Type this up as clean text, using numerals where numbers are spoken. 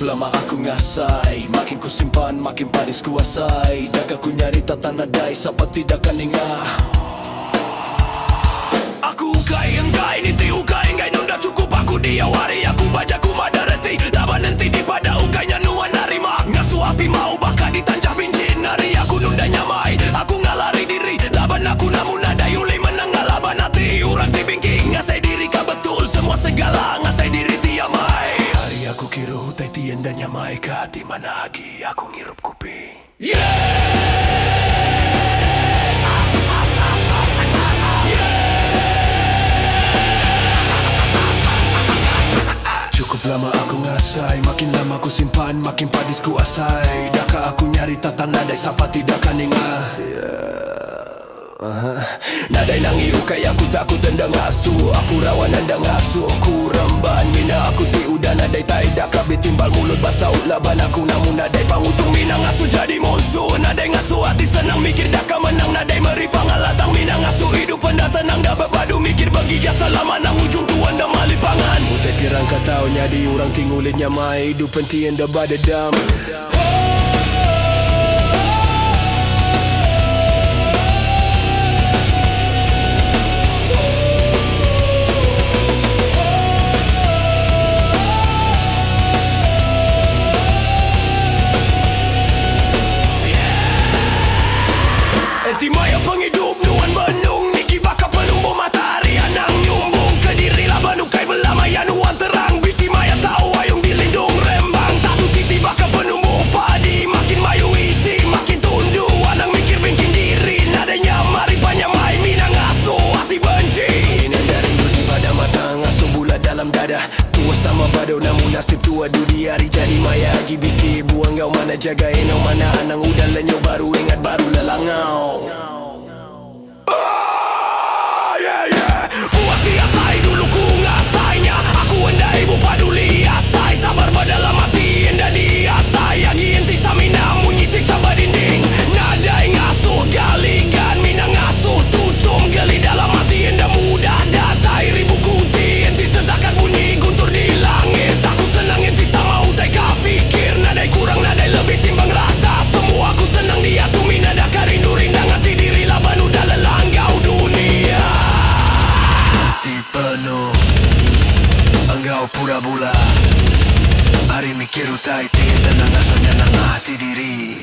lama aku ngasai, makin ku simpan makin panis kuasai. Daga ku nyari tata nadai sapa tidak kaninga. Aku ukai engkai niti ukai engkai nunda cukup aku diawari. Aku baca ku madarati laban nanti di pada ukainya nuan narima. Ngasu api mau bakal ditanjah bincin nari. Aku nunda nyamai aku ngalari diri laban aku namun ada yuli menang ngalaban hati. Urang dibingking ngasai diri ka betul semua segala ngasai diri tiamai. Hari aku kira hutai tien dan nyamai ke hati mana lagi aku ngirup kuping. Cukup lama aku ngasai, makin lama ku simpan, makin padis ku asai. Daka aku nyari tata nadai, sapa tidak kaninga. Nadai nangi ukai aku takut tendang asu. Aku rawan nandang asu, aku remban mina aku ti udah nadai tai. Daka betimbal mulut basau laban aku namun nadai pangutung mina ngasu jadi musuh. Nadai ngasu hati senang mikir daka menang. Nadai meri pangalatang mina ngasu hidup anda tenang. Dah berbadu mikir bagi jasa lama nang ujung tuan dah mali pangan. Utai tirang katau nyadi orang tingulitnya mai. Hidup penting dah badedam. Enti maya penghidup nuan benung niki baka penumbuh matahari anang nyumbung ke diri laban ukai belamayan nuan terang bisi maya tahu ayung dilindung rembang tatu titi baka penumbuh padi makin mayu isi makin tundu anang mikir bingkin diri nadanya mari panyamai minang asu hati benci ini dari rindu pada mata ngasuh bulat dalam dada tua sama badau namun nasib tua dudi hari jadi maya lagi bisi buang kau mana jagain kau mana anang udah lenyau baru ingat baru lelangau. Puas diasai dulu ku ngasainya. Aku endai ibu paduli asai. Tabar dalam hati enda diasai. Yang inti samina munyitik sama dinding. Nadai ngasuh galigan mina ngasuh tucum geli dalam hati enda mudah datai ribu kuti. Enti sentakan bunyi guntur di langit. Aku senang enti sama utai kafikir. Nadai kurang nadai lebih timbang rata. Semua aku senang dia tu mina daka rindu rindang hati diri laban udah lelanggau dunia. Hati penuh engkau pura-pura. Hari mikir utai tenang asalnya nang hati diri.